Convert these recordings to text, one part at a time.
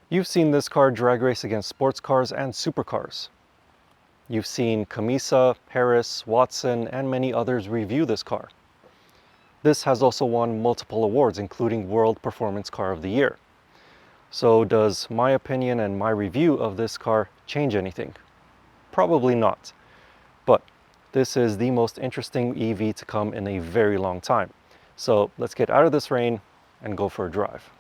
You've seen this car drag race against sports cars and supercars. You've seen Camisa, Harris, Watson, and many others review this car. This has also won multiple awards, including World Performance Car of the Year. So does my opinion and my review of this car change anything? Probably not. But this is the most interesting EV to come in a very long time. So let's get out of this rain and go for a drive.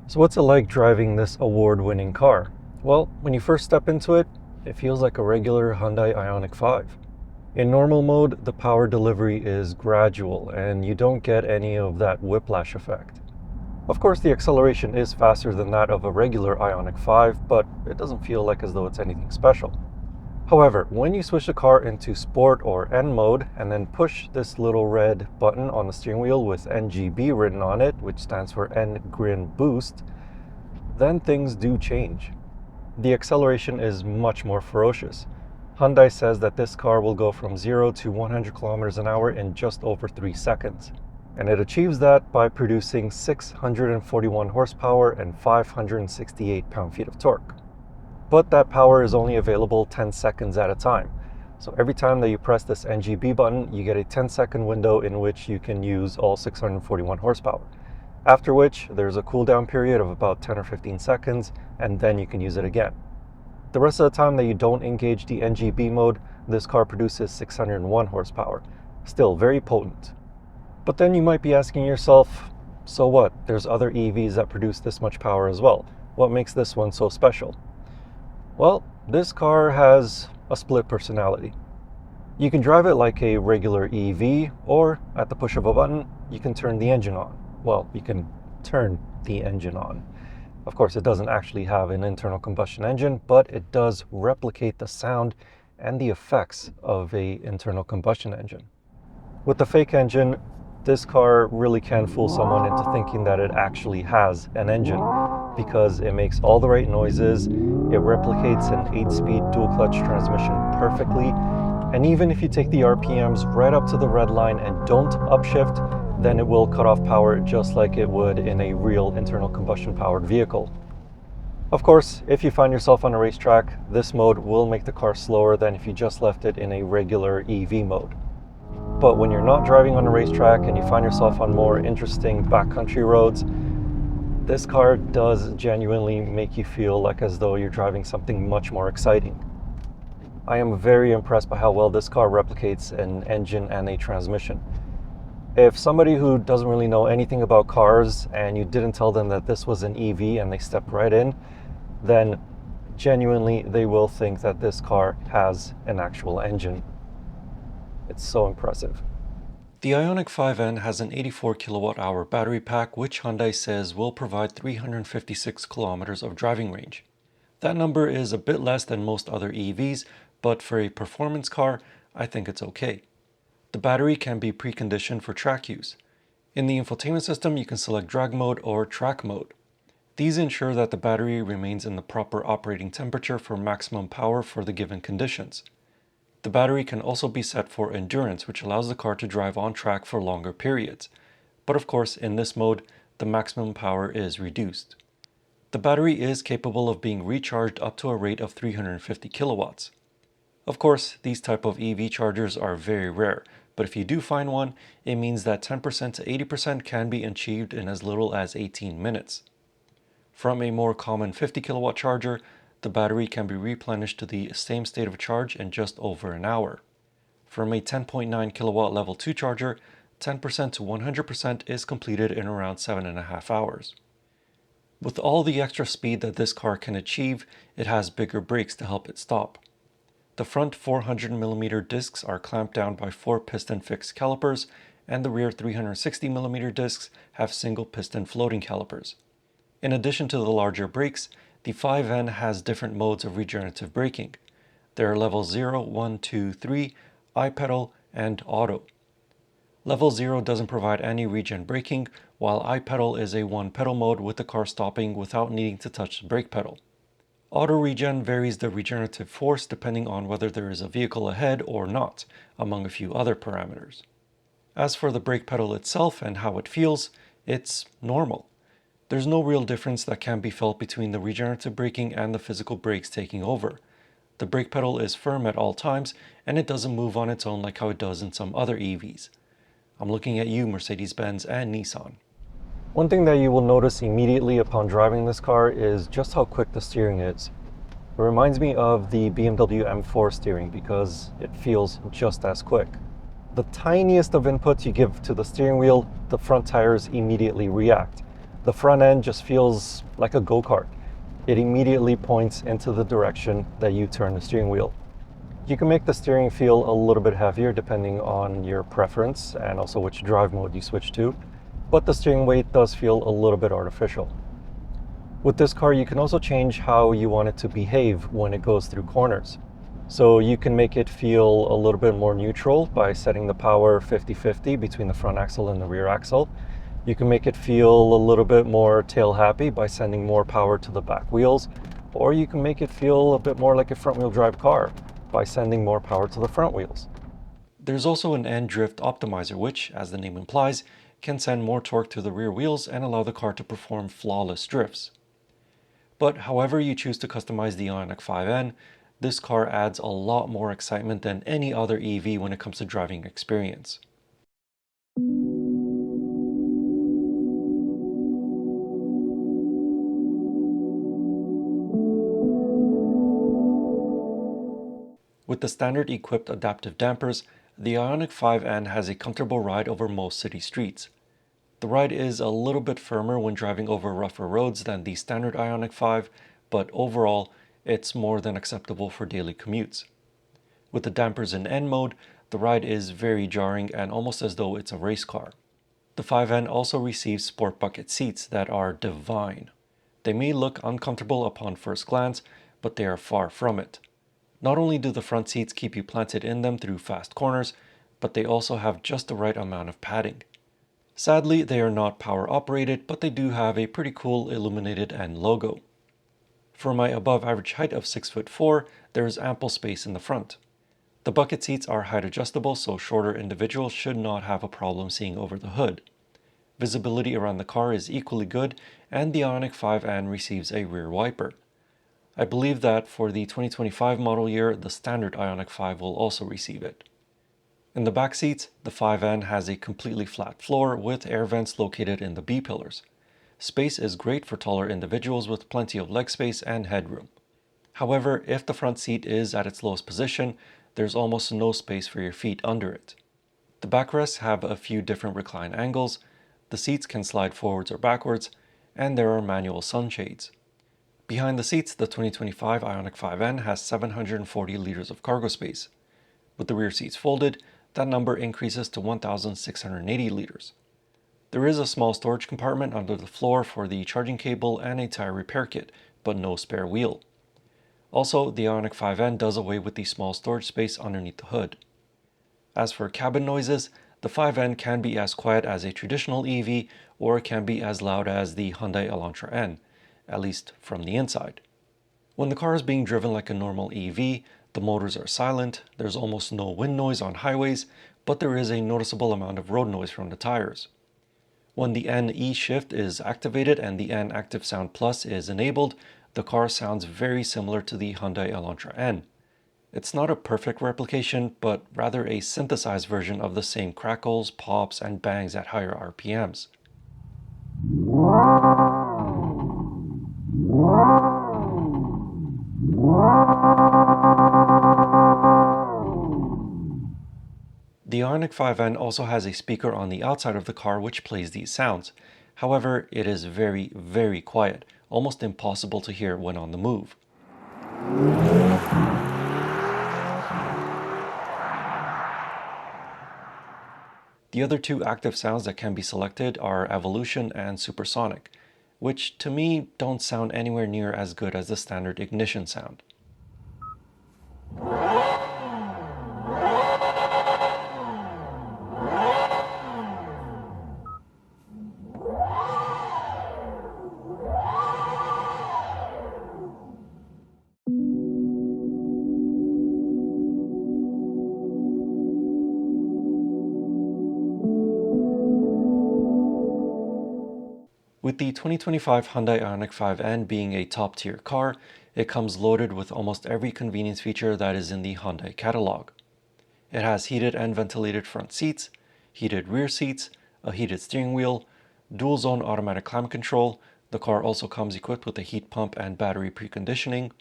So what's it like driving this award-winning car? Well, when you first step into it, it feels like a regular Hyundai Ioniq 5. In normal mode, the power delivery is gradual and you don't get any of that whiplash effect. Of course, the acceleration is faster than that of a regular Ioniq 5, but it doesn't feel like as though it's anything special. However, when you switch the car into Sport or N mode and then push this little red button on the steering wheel with NGB written on it, which stands for N Grin Boost, then things do change. The acceleration is much more ferocious. Hyundai says that this car will go from 0 to 100 kilometers an hour in just over 3 seconds. And it achieves that by producing 641 horsepower and 568 pound-feet of torque. But that power is only available 10 seconds at a time. So every time that you press this NGB button, you get a 10-second window in which you can use all 641 horsepower. After which, there's a cooldown period of about 10 or 15 seconds, and then you can use it again. The rest of the time that you don't engage the NGB mode, this car produces 601 horsepower. Still very potent. But then you might be asking yourself, so what? There's other EVs that produce this much power as well. What makes this one so special? Well, this car has a split personality. You can drive it like a regular EV, or at the push of a button, you can turn the engine on. Well, you can turn the engine on. Of course, it doesn't actually have an internal combustion engine, but it does replicate the sound and the effects of an internal combustion engine. With the fake engine, this car really can fool someone into thinking that it actually has an engine, because it makes all the right noises, it replicates an 8-speed dual-clutch transmission perfectly, and even if you take the RPMs right up to the red line and don't upshift, then it will cut off power just like it would in a real internal combustion powered vehicle. Of course, if you find yourself on a racetrack, this mode will make the car slower than if you just left it in a regular EV mode. But when you're not driving on a racetrack and you find yourself on more interesting backcountry roads, this car does genuinely make you feel like as though you're driving something much more exciting. I am very impressed by how well this car replicates an engine and a transmission. If somebody who doesn't really know anything about cars and you didn't tell them that this was an EV and they stepped right in, then genuinely they will think that this car has an actual engine. It's so impressive. The Ioniq 5N has an 84 kilowatt-hour battery pack, which Hyundai says will provide 356 kilometers of driving range. That number is a bit less than most other EVs, but for a performance car, I think it's okay. The battery can be preconditioned for track use. In the infotainment system, you can select drag mode or track mode. These ensure that the battery remains in the proper operating temperature for maximum power for the given conditions. The battery can also be set for endurance, which allows the car to drive on track for longer periods. But of course, in this mode, the maximum power is reduced. The battery is capable of being recharged up to a rate of 350 kilowatts. Of course, these type of EV chargers are very rare, but if you do find one, it means that 10% to 80% can be achieved in as little as 18 minutes. From a more common 50 kilowatt charger, the battery can be replenished to the same state of charge in just over an hour. From a 10.9 kilowatt level 2 charger, 10% to 100% is completed in around 7.5 hours. With all the extra speed that this car can achieve, it has bigger brakes to help it stop. The front 400mm discs are clamped down by 4 piston fixed calipers, and the rear 360mm discs have single piston floating calipers. In addition to the larger brakes, the 5N has different modes of regenerative braking. There are levels 0, 1, 2, 3, I-pedal, and auto. Level 0 doesn't provide any regen braking, while I-pedal is a one-pedal mode with the car stopping without needing to touch the brake pedal. Auto regen varies the regenerative force depending on whether there is a vehicle ahead or not, among a few other parameters. As for the brake pedal itself and how it feels, it's normal. There's no real difference that can be felt between the regenerative braking and the physical brakes taking over. The brake pedal is firm at all times, and it doesn't move on its own like how it does in some other EVs. I'm looking at you, Mercedes-Benz and Nissan. One thing that you will notice immediately upon driving this car is just how quick the steering is. It reminds me of the BMW M4 steering because it feels just as quick. The tiniest of inputs you give to the steering wheel, the front tires immediately react. The front end just feels like a go-kart. It immediately points into the direction that you turn the steering wheel. You can make the steering feel a little bit heavier depending on your preference and also which drive mode you switch to, but the steering weight does feel a little bit artificial. With this car, you can also change how you want it to behave when it goes through corners. So you can make it feel a little bit more neutral by setting the power 50-50 between the front axle and the rear axle. You can make it feel a little bit more tail happy by sending more power to the back wheels, or you can make it feel a bit more like a front wheel drive car by sending more power to the front wheels. There's also an end drift optimizer which, as the name implies, can send more torque to the rear wheels and allow the car to perform flawless drifts. But however you choose to customize the Ioniq 5N, this car adds a lot more excitement than any other EV when it comes to driving experience. With the standard equipped adaptive dampers, the Ioniq 5N has a comfortable ride over most city streets. The ride is a little bit firmer when driving over rougher roads than the standard Ioniq 5, but overall, it's more than acceptable for daily commutes. With the dampers in N mode, the ride is very jarring and almost as though it's a race car. The 5N also receives sport bucket seats that are divine. They may look uncomfortable upon first glance, but they are far from it. Not only do the front seats keep you planted in them through fast corners, but they also have just the right amount of padding. Sadly, they are not power operated, but they do have a pretty cool illuminated N logo. For my above average height of 6'4", there is ample space in the front. The bucket seats are height adjustable, so shorter individuals should not have a problem seeing over the hood. Visibility around the car is equally good, and the Ioniq 5N receives a rear wiper. I believe that for the 2025 model year, the standard Ioniq 5 will also receive it. In the back seats, the 5N has a completely flat floor with air vents located in the B-pillars. Space is great for taller individuals with plenty of leg space and headroom. However, if the front seat is at its lowest position, there's almost no space for your feet under it. The backrests have a few different recline angles, the seats can slide forwards or backwards, and there are manual sunshades. Behind the seats, the 2025 Ioniq 5N has 740 liters of cargo space. With the rear seats folded, that number increases to 1,680 liters. There is a small storage compartment under the floor for the charging cable and a tire repair kit, but no spare wheel. Also, the Ioniq 5N does away with the small storage space underneath the hood. As for cabin noises, the 5N can be as quiet as a traditional EV or it can be as loud as the Hyundai Elantra N, at least from the inside. When the car is being driven like a normal EV, the motors are silent, there's almost no wind noise on highways, but there is a noticeable amount of road noise from the tires. When the NE shift is activated and the N Active Sound Plus is enabled, the car sounds very similar to the Hyundai Elantra N. It's not a perfect replication, but rather a synthesized version of the same crackles, pops, and bangs at higher RPMs. The Ioniq 5N also has a speaker on the outside of the car which plays these sounds. However, it is very, very quiet, almost impossible to hear when on the move. The other two active sounds that can be selected are Evolution and Supersonic, which to me don't sound anywhere near as good as the standard ignition sound. With the 2025 Hyundai Ioniq 5N being a top-tier car, it comes loaded with almost every convenience feature that is in the Hyundai catalog. It has heated and ventilated front seats, heated rear seats, a heated steering wheel, dual-zone automatic climate control. The car also comes equipped with a heat pump and battery preconditioning.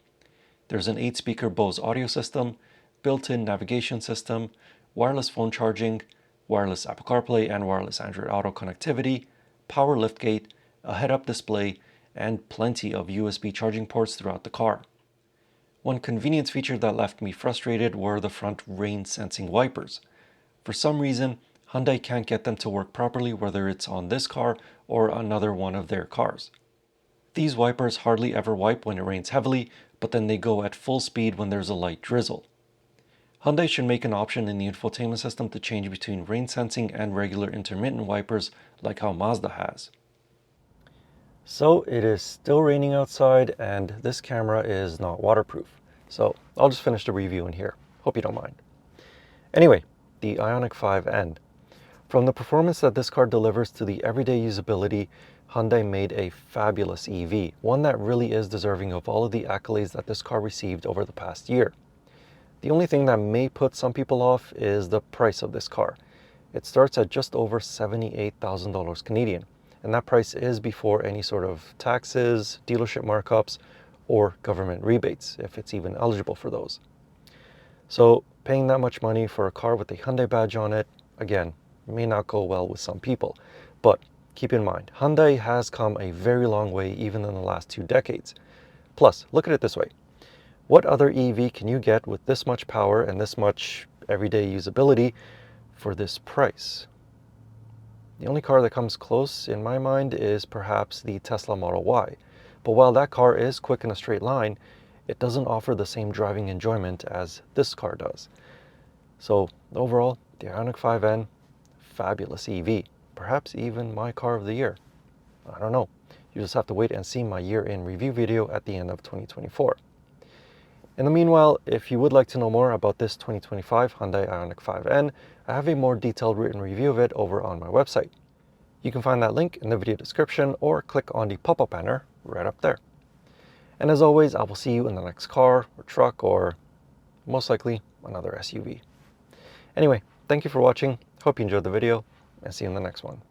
There's an 8-speaker Bose audio system, built-in navigation system, wireless phone charging, wireless Apple CarPlay and wireless Android Auto connectivity, power liftgate, a head-up display, and plenty of USB charging ports throughout the car. One convenience feature that left me frustrated were the front rain-sensing wipers. For some reason, Hyundai can't get them to work properly, whether it's on this car or another one of their cars. These wipers hardly ever wipe when it rains heavily, but then they go at full speed when there's a light drizzle. Hyundai should make an option in the infotainment system to change between rain sensing and regular intermittent wipers like how Mazda has. So it is still raining outside and this camera is not waterproof. So I'll just finish the review in here. Hope you don't mind. Anyway, the Ioniq 5N. From the performance that this car delivers to the everyday usability, Hyundai made a fabulous EV, one that really is deserving of all of the accolades that this car received over the past year. The only thing that may put some people off is the price of this car. It starts at just over $78,000 Canadian, and that price is before any sort of taxes, dealership markups, or government rebates, if it's even eligible for those. So paying that much money for a car with a Hyundai badge on it, again, may not go well with some people. But keep in mind, Hyundai has come a very long way even in the last 2 decades. Plus, look at it this way. What other EV can you get with this much power and this much everyday usability for this price? The only car that comes close in my mind is perhaps the Tesla Model Y. But while that car is quick in a straight line, it doesn't offer the same driving enjoyment as this car does. So overall, the Ioniq 5N, fabulous EV. Perhaps even my car of the year. I don't know. You just have to wait and see my year-in review video at the end of 2024. In the meanwhile, if you would like to know more about this 2025 Hyundai Ioniq 5N, I have a more detailed written review of it over on my website. You can find that link in the video description or click on the pop-up banner right up there. And as always, I will see you in the next car or truck or most likely another SUV. Anyway, thank you for watching. Hope you enjoyed the video and see you in the next one.